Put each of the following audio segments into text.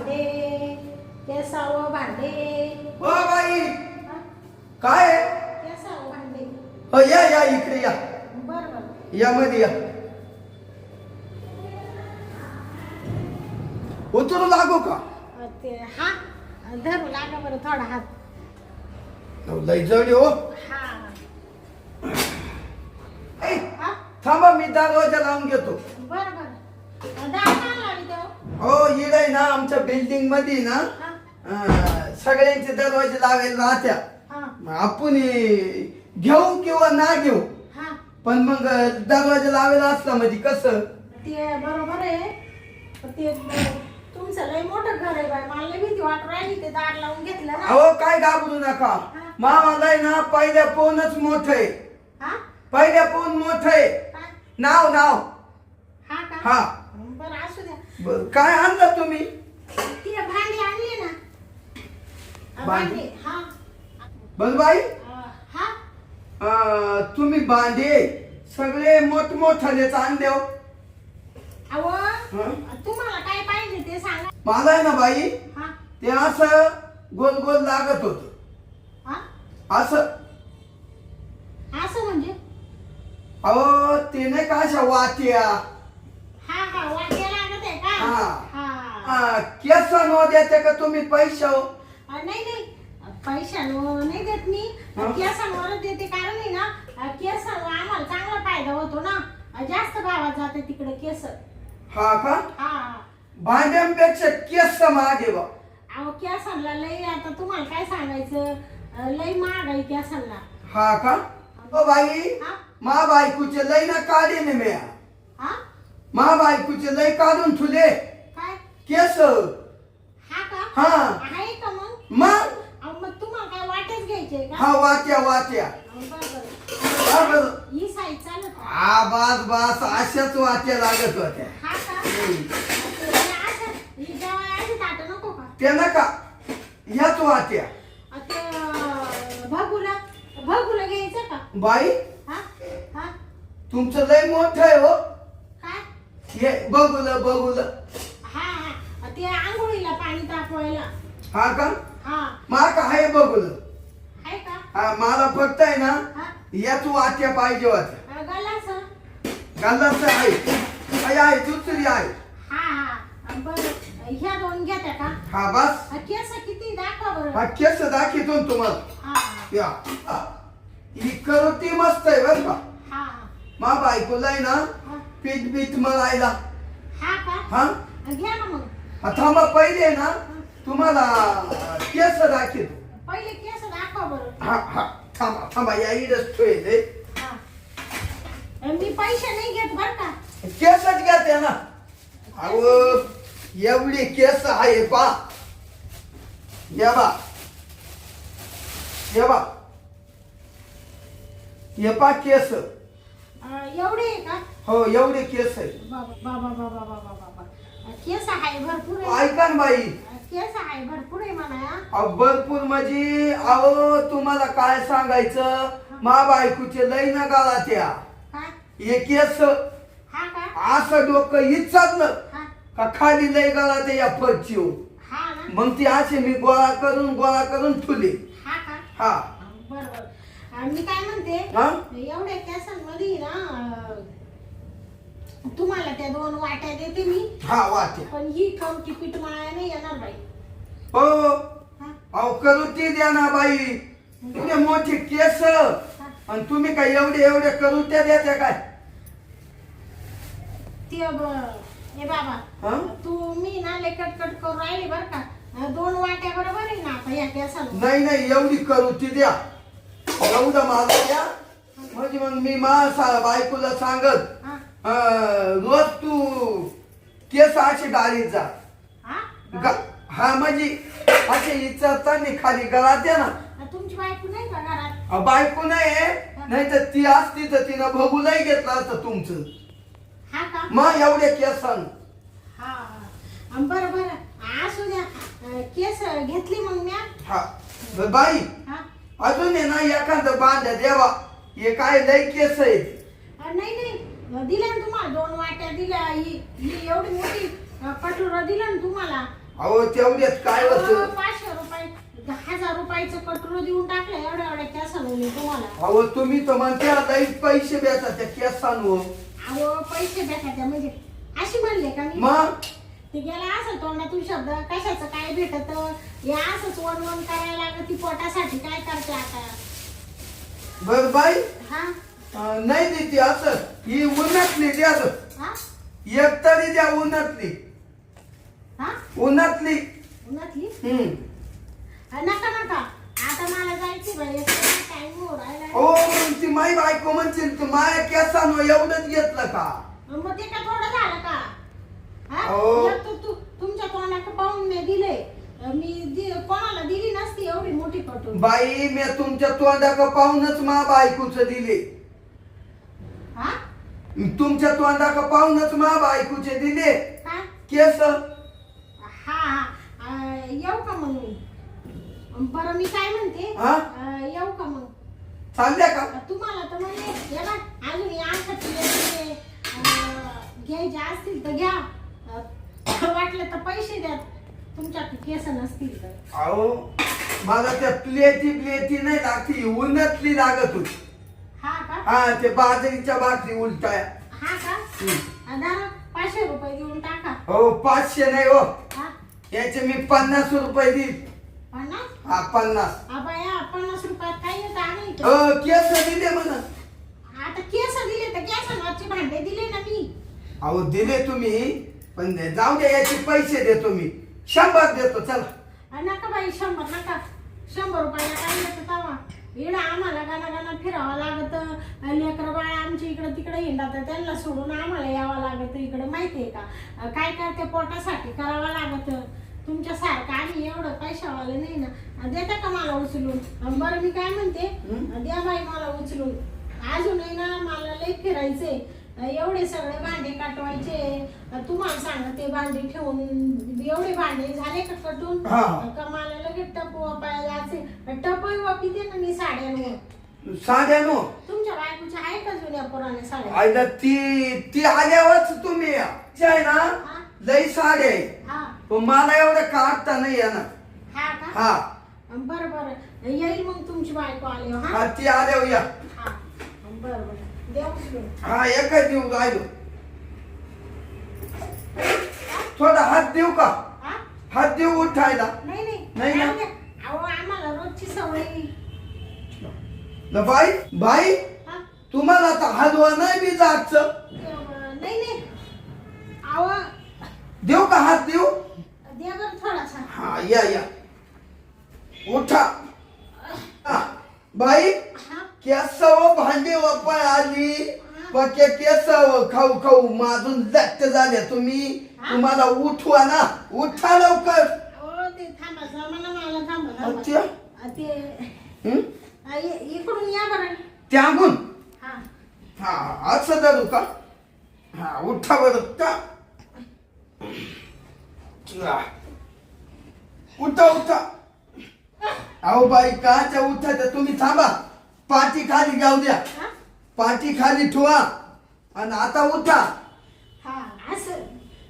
भांडे केसावं भांडे O by काय आहे? केसावं भांडे हो या इकडे या. बरं बरं या मध्ये या. उतरू लागू का? ते हा धरू लागा बरं थोडा हात. लय जड हो. हा ऐ, हा थांबा मी दरवाजा लावून घेतो. बरं बरं दार का लावी देऊ? हो इकडे ना आमच्या बिल्डिंग मध्ये ना हा सगळ्यांचे दरवाजे लावायला राहत्या. हा आपण घेऊ किंवा ना घेऊ हा पण मग दरवाजा लावायला असला म्हणजे कसं ते बरोबर आहे पण ते तुमचं लय मोठं घर आहे बाय मला लय भीती वाटू राहिली ते दार लावून घेतलं ना. अहो काय घाबरू नका. मामाला ना पहिल्या पोनच मोठ आहे. हा पहिल्या पोन मोठ आहे. काय नाव हा का हा बरं असू द्या. बर काय आणलं तुम्ही? ती भांडी आणली ना भांडी? भांडी हा बस बाई हा तुम्ही भांडे सगळे मोठमोठालेच आणले हो. अहो हं? तुम्हाला काय पाहिजे ते सांगा. मला आहे ना बाई हा ते असं गोल गोल लागत होत. हा असं असं म्हणजे अहो ते नाही का अशा वाट्या हा हा वाट्या लागत आहे का? हा. हा केस न द्यायचे का तुम्ही पैसे हो? नाही नाही पैशांवर नाही देत मी हा? केसांवरच देते कारण आहे ना केसांवर आम्हाला चांगला फायदा होतो ना जास्त भावात जाते तिकडे केस. हा का? हा भांड्यांपेक्षा केस मागे बा. अहो केसांना लय आता तुम्हाला काय सांगायचं लय महाग आहे केसांना. हा का? ओ बाई हा मा बायकोचे लय ना काढे ने म्या. हा मा बायकोचे लय काढून ठुले काय केस. हा का हा आहे का मग? मग अहो, मग तुम्हाला काय वाटेच घ्यायचे का? हा वाट्या वाट्या. अहो, बरं हा, बरं बरं. ही साईज चालत का? हा बस बस अशाच वाट्या लागत होत्या. हा का हम्म. ते असं ही जेव्हा आधी ताटं नको का? त्या नका ह्याच वाट्या. ते भगुला घ्यायचं का? बाई हा हा तुमचं लय मोठं आहे हो. काय? हे बघुलं हा हा ते आंघोळीला पाणी तापवायला. हा का? हा मा का आहे बघुलं. आहे का? हा मला फक्त आहे ना हा याच वाट्या पाहिजे होत्या. गलास गल्लाच आहे दुसरी आहे. हा हा बरं ह्या दोन घेत्या का? हा बस केस किती दाखवा बरं. हा केस दाखवतो ना तुम्हाला. हा या हा. ही करोती मस्त आहे बर का. हा मा बायकोला आहे ना हा पीठ बीठ मळायला. हा का? हा घ्या ना मग. हा, थांबा पहिले आहे ना तुम्हाला केस दाखवतो. पहिले केस दाखवा बरं. हा थांबा या इडच ठेवले. हा मी पैसे नाही घेत बर का. केसच घ्या त्या ना. अहो एवढी केस आहे पा. या बा हे पा केस. एवढे आहे का? हो एवढे केस आहे. बाबा केस आहे भरपूर आहे. ऐका ना बाई. केस आहे भरपूर आहे म्हणा. अहो, भरपूर म्हणजे अहो तुम्हाला काय सांगायचं मा बायकोचे लई न गाला त्या. काय? हे केस हा का? असं डोकं इचारलं हा का खाली लई गाला ते या फरची. हा ना मग ती असे मी गोळा करून ठुले. हा का? हा बरोबर. मी काय म्हणते हा एवढ्या केसांमध्ये ना तुम्हाला त्या दोन वाट्या देते मी. हा वाट्या. पण ही कवटी पीठ मळायला नाही येणार बाई. हो हा अहो करू ती द्या ना बाई. तुझे मोठे केस आणि तुम्ही काय एवढे करू त्या द्याच्या काय. ते ए बाबा हा तुम्ही ना लय कटकट करून राहिले बर का. दोन वाट्या बरोबर आहे ना आता या केसाला. नाही एवढी करू ती द्या. एवढं मला द्या म्हणजे मग मी बायकोला सांगत हा रोज तू केस असे गाडीत जा. हा हा म्हणजे असे इचारताना खाली गळा द्या ना. तुमची बायको नाही का घरात? बायको नाही तर ती असती तर तिनं बघूनही घेतलं असतं तुमचं. हा का? मग एवढे केसान. हा बरं असू द्या. केस घेतली मग म्या. हा बाई हा अजून आहे ना एखादं बांधा देवा. हे काय लय केस आहेत. नाही दिल्या ना तुम्हाला दोन वाट्या दिल्या. ही एवढी मोठी कटोरा दिला ना तुम्हाला. अहो तेवढ्यात काय अहो, होत 500 रुपये 1000 रुपयाचं कटोरं देऊन टाकलं एवढ्या एवढ्या केसांनी तुम्हाला. अहो तुम्ही तर म्हणते आता पैसे द्यायचा त्या केसांवर. अहो पैसे भेटायचे म्हणजे अशी म्हणले का मी? मग ते गेला असेल तोंडातून शब्द कशाचं काय भेटत हे असंच वन करायला लागत ती पोटासाठी काय करते आता. बर बाई हा नाही देते असं ही उन्हातली द्या ग. हा एक तरी द्या उन्हातली. हा उन्हातली. उन्हातली हम्म नका नका आता मला जायची बाई टाइम हो राहिला. हो ती माई बायको म्हणतील तू माझ्या केसांवर एवढंच घेतलं का? मग ते का थोडं झालं का? हा अहो. एक तर तुमच्या तोंडाकडे पाहून मी दिले कोणाला दिली नसती एवढी मोठी कटोरी. बाई मी तुमच्या तोंडाक पाहूनच मा बायकोच दिले. हा तुमच्या तोंडाक पाहूनच मा बायकोचे दिले काय? केस. हा हा येऊ का मग मी? बरं मी काय म्हणते हा? येऊ का मग? चालल्या का? तुम्हाला तर म्हणजे हे बघ अजून यासाठी घ्यायचे असतील तर घ्या वाटलं तर पैसे द्या तुमच्या केस नसतील तर. अहो मला त्या प्लेटी नाही लागती उन्हातली लागत होती. हा का? हा ते बाजरीच्या भाकरी उलटाया. हा का? दादा 500 रुपये देऊन टाका. हो 500 नाही हो हा याचे मी 50 रुपये देईल. 50? हा 50. बाया 50 रुपयात काय येतं आणि केस दिले म्हणा. आता केस दिले तर केसांवरचे भांडे दिले ना मी. अहो दिले तुम्ही पण जाऊ द्या याचे पैसे देतो मी 100 देतो चला. नका बाई 100 नका 100 रुपयाला काय येतं तवा इकडं आम्हाला गाणं फिरावं लागतं. लेकरं बाळा आमच्या इकडं तिकडे हिंडतात त्यांना सोडून आम्हाला यावं लागतं इकडं माहितीये का? काय करते पोटासाठी करावं लागतं. तुमच्यासारखं आम्ही एवढं पैशावाले नाही ना. देता का मला उचलून? बरं मी काय म्हणते द्या बाई मला उचलून. अजूनही ना मला लई फिरायचंय एवढे सगळे भांडे काटवायचे. तुम्हाला सांगा ते भांडे ठेवून एवढे भांडे झाले का कटून का मला लगेच टप वापायला असे टपही वापिते ना मी साड्यांवर. साड्यानो तुमच्या बायकोच्या आहे का जुन्या पुराण्या साड्या? आयला ती आल्यावरच तुम्ही आहे ना हा? लई साडे आहे हा पण मला एवढं काढता नाही येणार. हा का? हा बरं बरं येईल मग तुमची बायको आली हा. हा ती आल्यावर या. हा बरं बरं द्या उचलून. हा एकच देऊ राहिलो. थोडा हात देऊ का? हा? हात देऊ उठायला? नाही नाही ना? राहू द्या. अहो आम्हाला रोजची सवय. न बाई बाई हा? तुम्हाला तर हलवा नाही बी जातच. नाही नाही अहो देऊ का हात देऊ? द्या बरं थोडासा. हा या उठा. हा, बाई हा केसाव भांडी वापाय आली पक्के केसाव खाऊ खाऊ माजून लट्ट झाले तुम्ही. तुम्हाला उठवा ना उठा लवकर. अहो ते थांबा जमाना मला थांबा अच्छा. ते इकडून या बरं. त्यागून हा हा असं धरू का? हा उठा बरं का? उठा अहो बाई काच्या उठायचं तुम्ही थांबा. पाठी खाली जाऊ द्या. हा? पाठी खाली ठेवा आणि आता उठा. हा असं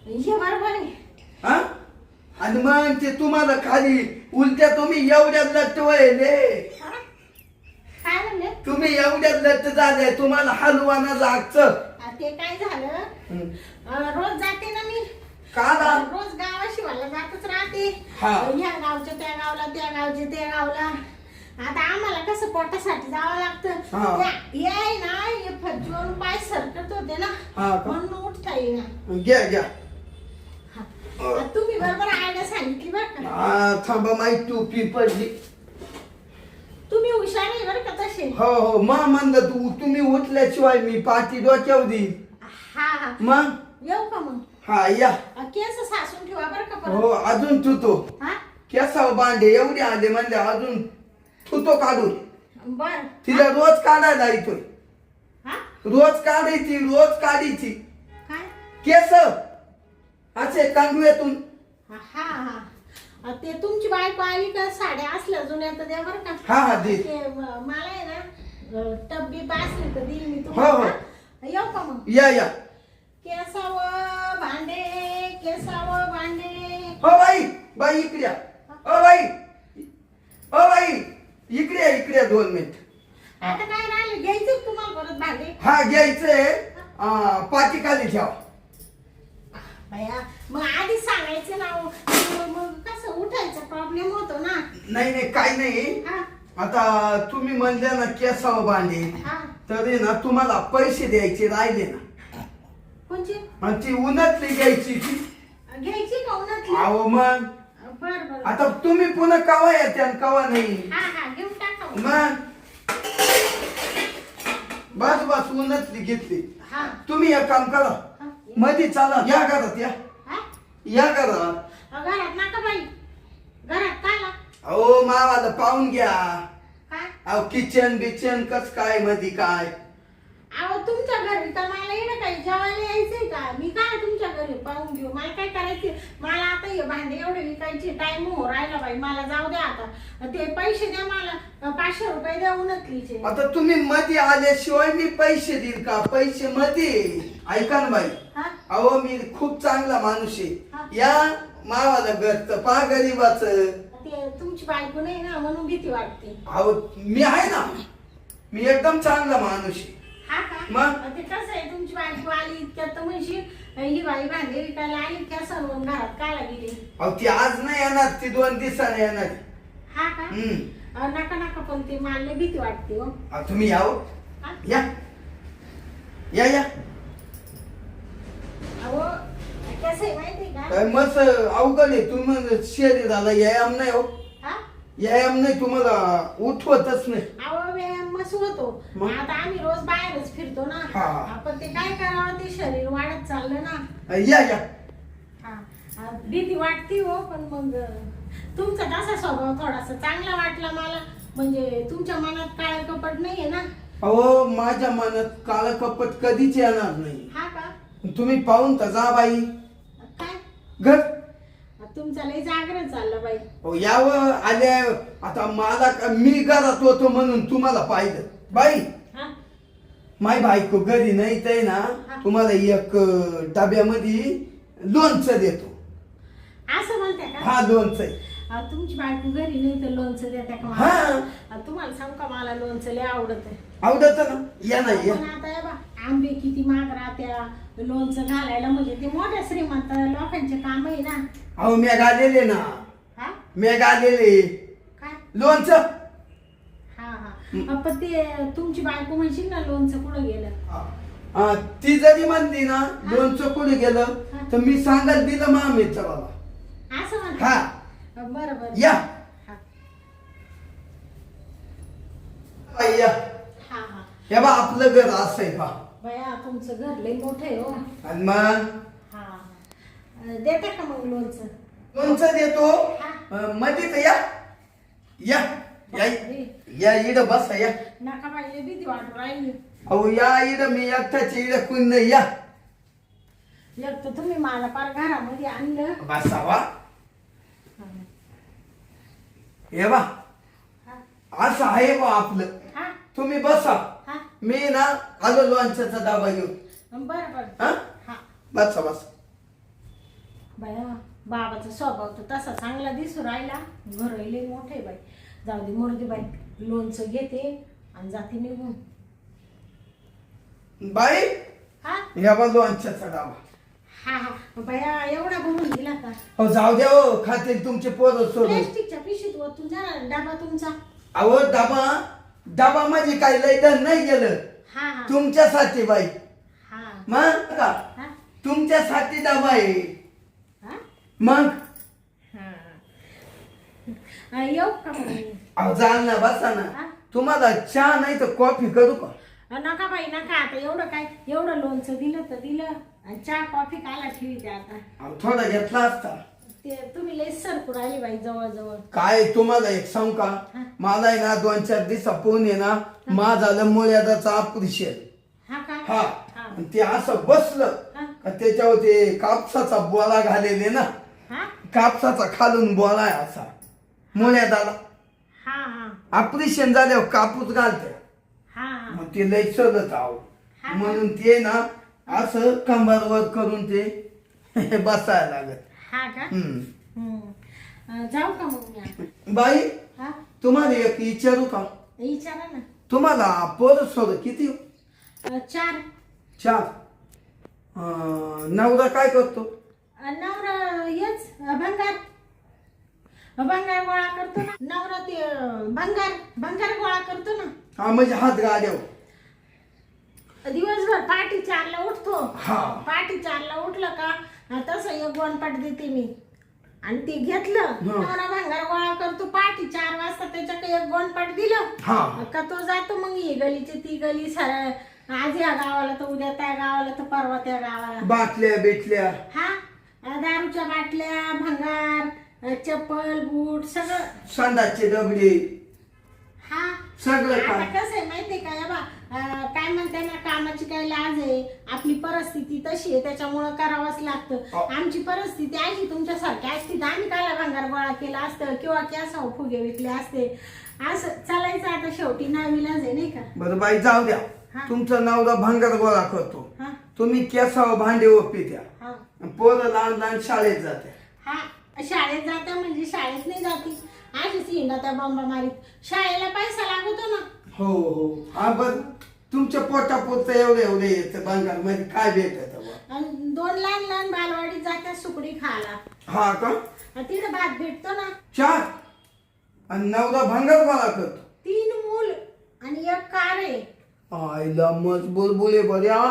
हे बरोबर आहे. हा आणि मग ते तुम्हाला खाली उलट्या तुम्ही एवढ्यात लट्ट व्हायले. हा? काय म्हणले? तुम्ही एवढ्यात लट्ट झाले तुम्हाला हलवाना लागतं. ते काय झालं रोज जाते ना मी का ना? रोज गावाशिवायला जातच राहते. हा. ह्या गावच्या त्या गावला त्या गावचे त्या गावला. आता आम्हाला कसं पोटासाठी जावं लागतं. हा. हे आहे ना हे फज्जून पाय सरकत होते ना हा का? म्हणून उठता येईना. घ्या तुम्ही बरोबर आयडिया सांगितली बरं का? हा थांबा माई टोपी पडली. तुम्ही हुशार आहे बरं का तसे. हो मा म्हणलं तुम्ही उठल्याशिवाय मी पाठी डोक्यावर देईल. हा मग येऊ का मग? हा या. केस सासून ठेवा बरं का परत. हो अजून तुतो हा केसाव भांडे एवढे आले म्हणले अजून तुतो काढून. बर तिला रोज काढायला येतोय. हा रोज काढायची काय? केस असे कांगव्यातून. हा ते तुमची बायको आली का साड्या असल्या जुन्या तर द्या बरं का. हा दे. ते मला आहे ना टब्बी बासली तर देईल मी हो. तुम्हाला. येऊ का मग? या केसावं भांडे हो बाई बाई इकडे या. बाई इकडे या 2 मिनिट. आता काय राहिले घ्यायचं तुम्हाला परत भांडे? हा घ्यायचंय. पाठी खाली ठेवा. भया मग आधी सांगायचं ना हो. मग कसं उठायचा प्रॉब्लेम होतो ना. नाही काही नाही. हा आता तुम्ही म्हणल्या ना केसाव भांडे, हा. तर आहे ना तुम्हाला पैसे द्यायचे राहिले ना. कोणची? आणि ती उन्हातली घ्यायची ती. घ्यायची का उन्हातली? अहो मग बर आता तुम्ही पुन्हा कवा येते आणि कवा नाही. हा घेऊन टाका मग बस उन्हातली घेतली. हा तुम्ही एक काम करा, हा. मध्ये चाला या घरात हा? या घरात. घरात नका बाई. घरात काला अहो मावाला पाहून घ्या. काय? अहो किचन बिचन कस काय मध्ये काय. अहो तुमच्या घरी तर मला येणं काही जेवायला यायचंय का? मी काय तुमच्या घरी पाहून घेऊ? मला काय करायचे? मला आता हे भांडे एवढे विकायचे टाइम हो राहिला बाई. मला जाऊ द्या आता. ते पैसे द्या मला. 500 रुपये द्या उन्हातलीचे. आता तुम्ही मध्ये आल्याशिवाय मी पैसे देईल का? पैसे मध्ये ऐका ना बाई. हा? अहो मी खूप चांगला माणूस हा. आहे. या मावाला घरचं पा गरीबाच. ते तुमची बायको नाही ना म्हणून भीती वाटते. अहो मी आहे ना. मी एकदम चांगला माणूस आहे. हा का? मग? ते कसं आहे तुमची बायको आली इतक्यात तर म्हणशील ही बाई भांडे विकायला आली त्या सणवून घरात काला गेली. अहो ती आज नाही येणार, ती 2 दिवसाने येणार. हा का? नका नका पण ते मला भीती वाटते हो. तुम्ही याव. हा? या या या. अहो कसं आहे माहिती का? काय मस्त अवघड आहे. तुम्ही शरीराला व्यायाम नाही हो. हा? व्यायाम नाही तुम्हाला उठवतच नाही. अहो व्यायाम मस्त होतो. मग? आता आम्ही रोज बाहेरच फिरतो ना. हा. आपण ते काय करावं ते शरीर वाढत चाललं ना. या या. हा भीती वाटते हो. पण मग तुमचा तसा स्वभाव थोडासा चांगला वाटला मला. म्हणजे तुमच्या मनात काय कपट नाहीये ना. अहो माझ्या मनात काळ कपट कधीच येणार नाही. हा का? तुम्ही पाहून तर जा बाई. काय घर तुमचा लय जागरण चाललं बाई. हो यावं आल्या. आता मला मी घरात होतो म्हणून तुम्हाला पाहिलं बाई. हा? माय बायको घरी नाही तर ना हा. तुम्हाला एक डब्यामध्ये लोणचं देतो. असं म्हणते का? हा लोणचं. तुमची बायको घरी नाही तर लोणचं देता का हा. मला? तुम्हाला सांग का मला लोणचं लय आवडत आहे. आवडत ना. या ना या. पण आता हे बा आंबे किती महाग राहत्या. लोणचं घालायला म्हणजे ते मोठ्या श्रीमंत लोकांचे काम आहे ना. अहो मेघ आलेले ना. हा मेघ आलेले काय? लोणचं. हा पण ते तुमची बायको म्हणशील ना लोणचं कुठं गेलं. ती जरी म्हणली ना लोणचं कुठे गेलं हा. तर मी सांगत दिलं मामेचं बाबा. असं म्हणते. हा बरं या. हा बाई, या हा हा. हे बा आपलं घर असं आहे पा. बया तुमचं घर लय मोठं आहे हो. आणि मग हा देता का मग लोणचं? लोणचं देतो. हा. मध्ये तर या या या या इड बसा या. नका पाहिजे भीती वाटू राहिली. अहो या इड मी एकटाची इड कुण नाही. या एक तर तुम्ही मला पार घरामध्ये आणलं. बसावा. हे बा हा असं आहे बा आपलं. हा तुम्ही बसा. हा मी ना आलो लोणच्याचा डबा घेऊन. बरं बरं. हा हा बसा बसा. बाया बाबाचा स्वभाव तर तसा चांगला दिसू राहिला. घर लय मोठे बाई. जाऊ दे मोरदे बाई. लोणचं घेते आणि जाते निघून. बाई हा या बा लोणच्याचा डबा. हा हा बाया एवढा भरून दिला का? हो जाऊ द्या हो. खातील तुमचे पोरं सोडून. प्लॅस्टिकच्या पिशीत ओतून जा ना डबा तुमचा. अहो डबा म्हणजे काय लय धन नाही गेलं. हा हा तुमच्यासाठी बाई. हा मग का हा तुमच्यासाठी डबा आहे. हा मग हा येऊ का मग? अहो जाल ना बसा ना. हा? तुम्हाला चहा नाही तर कॉफी करू का? नका बाई नका. आता एवढं काय एवढं लोणचं दिलं तर दिलं. आणि चहा कॉफी कायला ठेवी आता. अहो थोडा घेतला असता. ते तुम्ही लय सरकू राहिली बाई जवळ जवळ. काय तुम्हाला एक सांग का हा. मला आहे ना 2-4 दिवसा फोन आहे ना मा झालं मुळ्याचा ऑपरेशन. हा का? हा हा. आणि ते असं बसलं हा. का त्याच्यावर ते कापसाचा बोळा घालेले ना. हा कापसाचा खालून बोळा आहे असा मुळ्यादाला. हा हा ऑपरेशन झाल्यावर कापूस घालते. हा हा मग ते लय चलत आहो. हा. म्हणून ते ना असं कंबरवर करून ते बसायला लागत. हा का? हम्म. हम्म. जाऊ का मग मी आता? बाई हा तुम्हाला एक विचारू का? विचारा ना. तुम्हाला पोर सोड किती? 4. 4. नवरा काय करतो? नवरा हेच भंगार गोळा करतो ना. नवरा ते भंगार गोळा करतो ना. हा म्हणजे हात गाड्यावर. दिवसभर पहाटे 4ला उठतो. हा. पहाटे 4ला उठलं का तसं एक गोणपाट देते मी आणि ते घेतलं. नवरा भंगार गोळा करतो. पहाटे 4 वाजता त्याच्याकडे एक गोणपाट दिलं का तो जातो. मग ही गलीची ती गली सरळ, आज या गावाला तर उद्या त्या गावाला तर परवा त्या गावाला. बाटल्या बिटल्या. हा दारूच्या बाटल्या, भंगार, चप्पल, बूट सगळं. संडासचे डबडे. हा सगळं आता काय. कसं आहे माहितीये का बा, काय म्हणते ना, कामाची काही लाज आहे. आपली परिस्थिती तशी आहे त्याच्यामुळं करावंच लागतं. आमची परिस्थिती अशी तुमच्यासारखी असती तर आम्ही काला भंगार गोळा केला असतं किंवा केसाव फुगे विकले असते. असं चालायचं आता, शेवटी नाविलाज आहे नाही का. बरं बाई जाऊ द्या. तुमचा नवरा भंगार गोळा करतो, तुम्ही केसावर भांडे ओपित्या, पोरं लहान लहान शाळेत जाते. हा शाळेत जात्या म्हणजे शाळेत नाही जाती, अशीच हिंडा त्या बॉम्बा मारीत. शाळेला पैसा लागतो ना. हो. हा बर तुमच्या पोटापोट एवढे येतं भंगार मध्ये काय भेटत? आणि 2 लहान लहान बालवाडीत जात्या सुकडी खायला. हा का? तिथं भात भेटतो ना. 4 आणि नवरा भंगार गोळा करतो. 3 मूल आणि 1 कार आहे. आईला मस्त बुलबुले बऱ्या.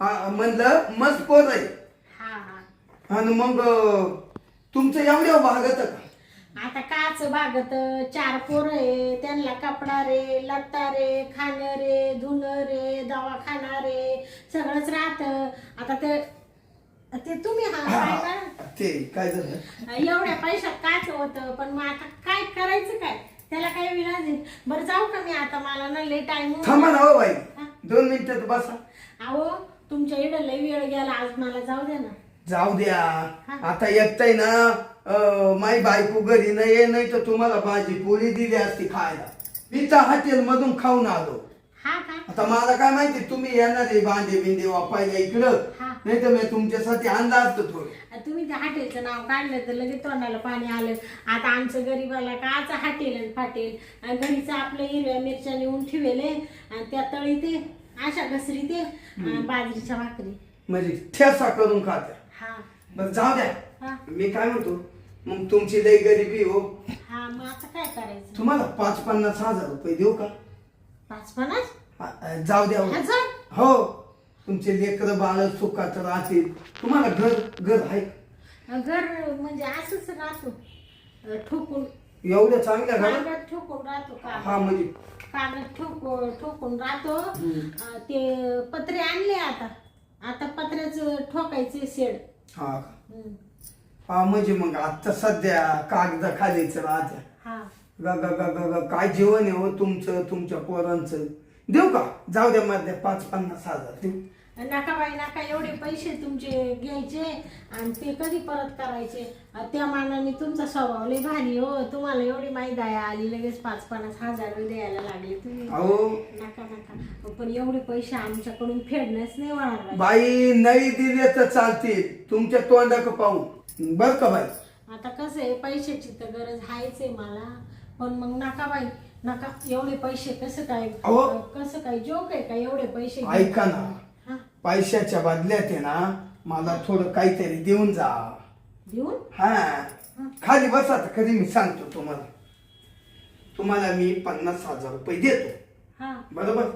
म्हणलं मस्त पोर आहे. आणि मग तुमचं एवढ्या भागत का? आता काच भागत. 4 पोरं आहे, त्यांना कपडा रे, लत्ता रे, खाणं रे, धुणं रे, दवाखाना रे, सगळंच राहत. आता ते तुम्ही ते काय झालं एवढ्या पैशात काच होतं. पण मग आता काय करायचं, काय त्याला काही विलाज नाही. बरं जाऊ का मी आता, मला ना लय टाइम. थांबा ना हो बाई, 2 मिनिटात बसा. अहो तुमच्या इकडे लय वेळ गेला आज, मला जाऊ द्या ना. जाऊ द्या. आता एकटाय ना, माई बायको घरी नाही तर तुम्हाला भाजी पोळी दिली असती खायला. मी तर हॉटेल मधून खाऊन आलो. आता मला काय माहिती तुम्ही येणार आहे भांडे बिंडे वापायला इकडं, नाही तर मी तुमच्यासाठी आणलं असतं थोडं. तुम्ही त्या हॉटेलचं नाव काढलं तर लगेच तोंडाला पाणी आलं. आता आमचं गरीबाला काच हॉटेल आणि फाटेल. घरीच आपलं हिरव्या मिरच्या नेऊन ठेवले आणि त्या तळी ते अशा घसरी ते बाजरीच्या भाकरी म्हणजे ठेसा करून खात्या. बरं जाऊ द्या. मी काय म्हणतो, मग तुमची लई गरिबी हो. मग आता काय करायचं? तुम्हाला 5-50 हजार रुपये देऊ का? 5-50? जाऊ द्या हो. तुमचे लेकर बाळ सुखात राहतील. तुम्हाला घर आहे? घर म्हणजे असंच राहतो ठोकून. एवढ्या चांगल्या कागद ठोकून राहतो. हा म्हणजे कागद ठोकून राहतो. ते पत्रे आणले आता पत्र्याचं ठोकायचे शेड. हा म्हणजे मग आता सध्या कागद खालीच राहत्या. काय जीवन आहे हो तुमचं, तुमच्या पोरांचं. देऊ का? जाऊ द्या मध्ये 5-50 हजार देऊ. नका बाई नका, एवढे पैसे तुमचे घ्यायचे आणि ते कधी परत करायचे? त्या मानाने तुमचा स्वभाव लय भारी हो. तुम्हाला एवढी माही दया आली, लगेच 5-50 हजार द्यायला लागले तुम्ही. नका. पण एवढे पैसे आमच्याकडून फेडणंच नाही होणार बाई. नाही दिले तर चालतील, तुमच्या तोंडाक पाहून. बर का बाई? आता कसं आहे, पैशाची तर गरज आहेच आहे मला. पण मग नका बाई नका. एवढे पैसे कसं काय जोक आहे का एवढे पैसे? ऐका ना, पैशाच्या बदल्यात आहे ना, मला थोडं काहीतरी देऊन जा. खाली बसा तर कधी मी सांगतो तुम्हाला मी 50 हजार रुपये देतो. बरोबर?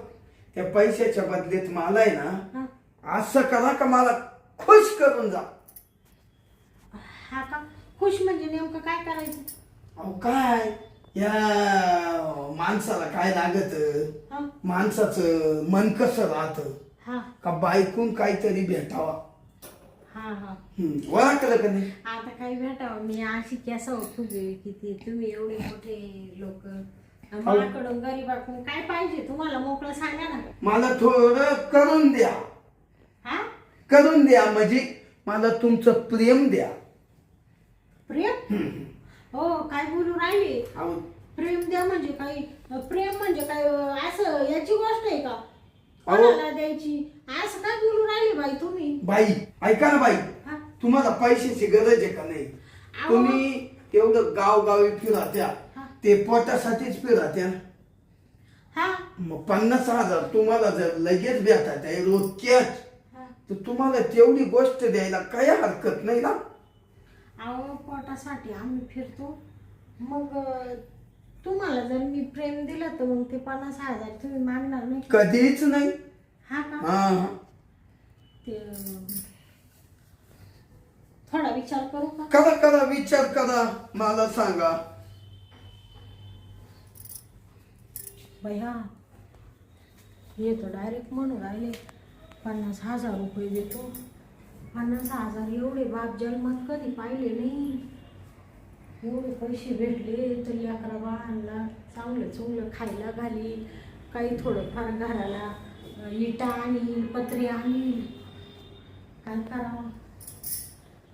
त्या पैशाच्या बदल्यात मला आहे ना, असं करा का मला खुश करून जा. खुश म्हणजे नेमकं काय करायचं? अहो काय, या माणसाला काय लागत, माणसाचं मन कसं राहतं का बायकून काहीतरी भेटावा. ओळखलं का नाही? आता काही भेटावं, मी अशी केसा फुगे किती. तुम्ही एवढे मोठे लोक, माझ्याकडून गरीबाकडून काय पाहिजे तुम्हाला? मोकळं सांगा ना. मला थोडं करून द्या. करून द्या म्हणजे मला तुमचं प्रेम द्या. प्रेम? हो काय बोलू राहिले? प्रेम द्या म्हणजे काही? प्रेम म्हणजे काय असं याची गोष्ट आहे का कोणाला द्यायची? असं काय बोलू राहिले बाई तुम्ही? बाई ऐका ना बाई, तुम्हाला पैशाची गरज आहे का नाही? तुम्ही तेवढं गावगावी फिरात्या हा. ते पोटासाठीच फिरात्या ना. हा मग 50,000 तुम्हाला जर लगेच भेटत आहे रोजच्याच हा. तर तुम्हाला तेवढी गोष्ट द्यायला काही हरकत नाही ना. अहो पोटासाठी आम्ही फिरतो. मग तुम्हाला जर मी प्रेम दिलं तर मग ते 50,000 तुम्ही मागणार नाही? कधीच नाही. हा का? हा ते थोडा विचार करू का? करा करा विचार करा मला सांगा. भैया हे तर डायरेक्ट म्हणून राहिले 50,000 रुपये देतो. 50,000 एवढे बाप जन्मात कधी पाहिले नाही. एवढे पैसे भेटले तर लेकरा बाळांना चांगलं चुंगलं खायला घालील, काही थोडंफार घराला इटा आणील, पत्रे आणील. काय करावं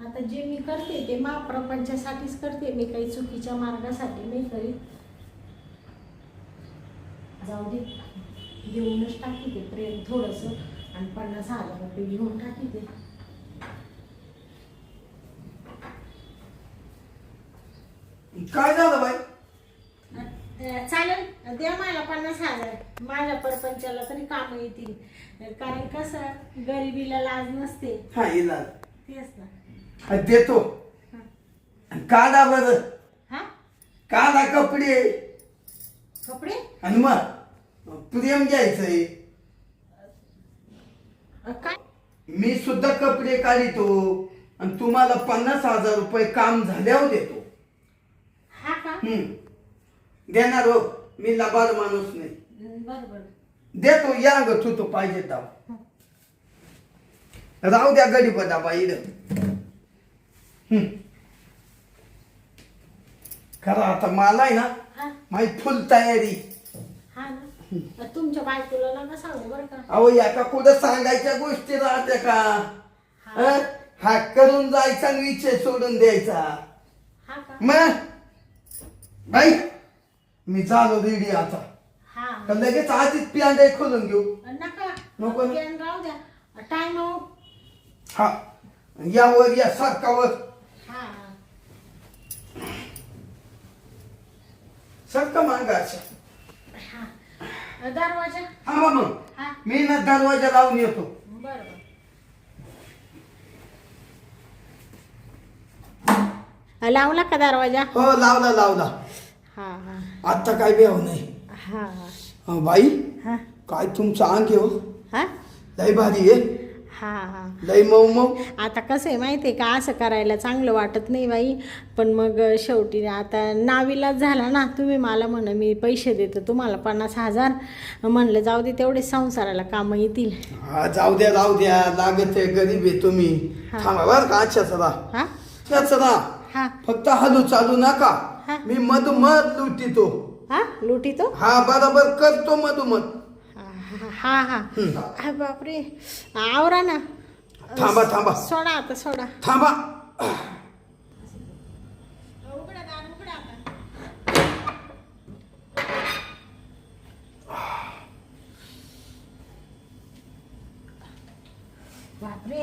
आता? जे मी करते ते महाप्रपंचासाठीच करते, मी काही चुकीच्या मार्गासाठी नाही करीत. जाऊ दे, घेऊनच टाकी ते प्रेम थोडंसं आणि 50,000 रुपये घेऊन टाकी ते. काय झालं बाई? चालेल, द्या मला 50,000. माझ्या परपंचाला तरी काम येतील. कारण कसं गरिबीला लाज नसते. हा इलाज तेच ना. देतो. हा. काढा बरं, हा काढा कपडे कपडे. आणि मग प्रेम घ्यायचंय. काय? मी सुद्धा कपडे काढितो आणि तुम्हाला 50,000 रुपये काम झाल्यावर देतो. हा का? देणार हो, मी लबाड माणूस नाही. बरोबर देतो. या ग तू तो पाहिजे दाव. राहू द्या गडी बदा बाई. खरं आता मला आहे ना हा. माझी फुल तयारी. हा ना. तुमच्या बायकोला नका सांगू बरं का? अहो या का कुठं सांगायच्या गोष्टी राहत्या का? हा. हा करून जायचा आणि विषय सोडून द्यायचा. हा का? मग बाई मी झालो रेडी आता. हा का लगेच आधीच पिंडे खोलून घेऊ? नका. नको ना. ज्ञान राहू द्या. टाइम हो. हा यावर या सरकावर हा सरका मागा असं. हा. दरवाजा. हा मग हा. मी ना दरवाजा लावून येतो. बरोबर. लावला का दरवाजा? हो लावला लावला. हा हा आता काय बेव नाही. हा हा, बाई हा काय तुमचं अंग आहे हो, हा लय भारी आहे. हा हा. लय मऊ मऊ. आता कसं आहे माहिती आहे का, असं करायला चांगलं वाटत नाही बाई. पण मग शेवटी आता नाविलाज झाला ना. तुम्ही मला म्हण मी पैसे देतो तुम्हाला 50,000. म्हणलं जाऊ दे तेवढे संसाराला कामं येतील. हा जाऊ द्या राहू द्या, लागत आहे, गरीब आहे तुम्ही. हा. थांबा बर का अच्छा चला हा चला. हा फक्त हलू चालू नका. हा. मी मधुमध लुटितो. हा लुटीतो. हा बरोबर करतो मधुमध. हा हा हा. बापरे, आवरा ना. थांबा थांबा सोडा आता सोडा. थांबा. उघडा दार, उघडा आता. बापरे,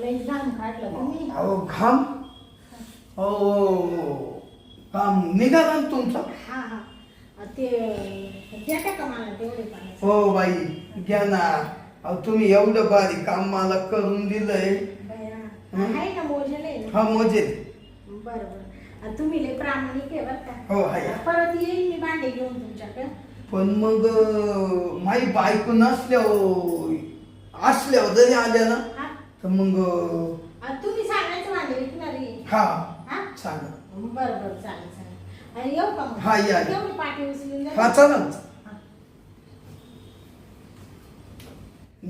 लई घाम काढला तुम्ही. अहो घाम. हो काम निघाला ना तुमचा. हा हा. ते देता का मला तेवढे पाणी? हो बाई घ्या ना. अहो तुम्ही एवढं भारी काम मला करून दिलंय. आहे ना, मोजेले ना. हा मजेत. बरं बरं. तुम्ही लय प्रामाणिक आहे बरं का. हो हाय. परत येईन मी भांडे घेऊन तुमच्याकडे. पण मग माझी बायको नसल्यावर असल्यावर जरी आल्या ना हा. तर मग तुम्ही सांगायचं भांडे विकणार आहे. हा हा. सांगा. बरं बरं चालेल चालेल. आणि येऊ का मग? हा, या. तेवढी पाठी उचलून द्या. हा चला हा.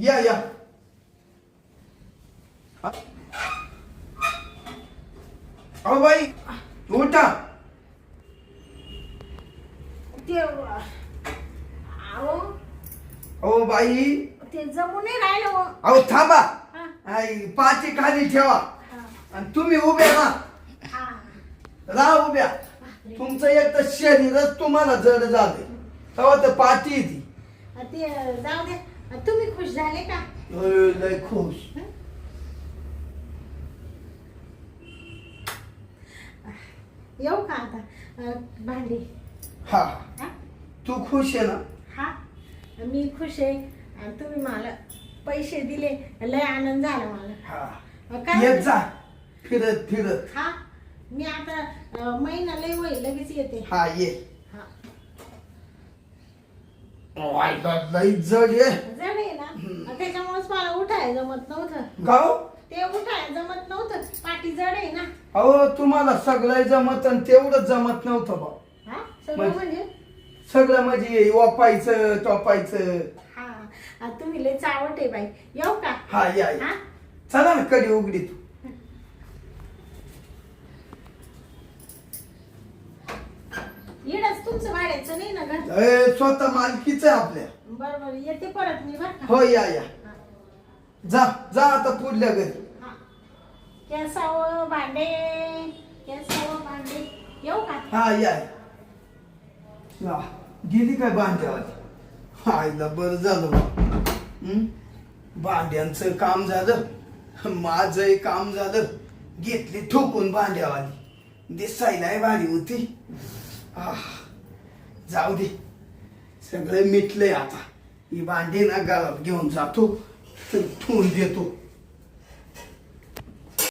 या या. हा. अहो बाई उठा. ते अहो अहो बाई ते जमू नाही राहिलं हो. अहो थांबा. हा. आई पाची खाली ठेवा हा. आणि तुम्ही उभ्या राहा. हा. राहा उभ्या. तुमचं एक तर शरीरच तुम्हाला जड झाले तेव्हा तर पाठी येते. ते जाऊ दे. तुम्ही खुश झाले का? लय खुश. येऊ का आता भांडी हा हा तू खुश आहे ना? हा मी खुश आहे आणि तुम्ही मला पैसे दिले लय आनंद झाला मला. हा काय येत जा फिरत फिरत. हा मी आता महिना लय होईल लगेच येते. हा ये. हा लई जड ये जड आहे ना त्याच्यामुळेच मला उठायला जमत नव्हतं. गाव ते उठायला जमत नव्हतं पाठी जड आहे ना. अहो तुम्हाला सगळं जमत आणि तेवढं जमत नव्हतं बा. हा सगळं म्हणजे सगळं म्हणजे वापायचं टोपायचं. हा तुम्ही लय चावट आहे बाई. येऊ का? हा या हा चला ना कधी उघडी तू. येडच तुमचं भाड्याचं नाही ना घर? स्वतः मालकीच आहे आपल्या. बरोबर येते परत मी बरं का. हो या या जा जा आता पुढल्या घरी. हा. केसावं भांडे केसावं भांडे. येऊ का? हा या या. गेली काय भांड्यावाली? आईला बरं झालं बा. भांड्यांचं काम झालं माझं काम झालं. घेतली ठोकून भांड्यावाली. दिसायला भारी होती. जाऊ दे सगळं मिटलंय आता. ही भांडी ना घरात घेऊन जातो ठेवून देतो.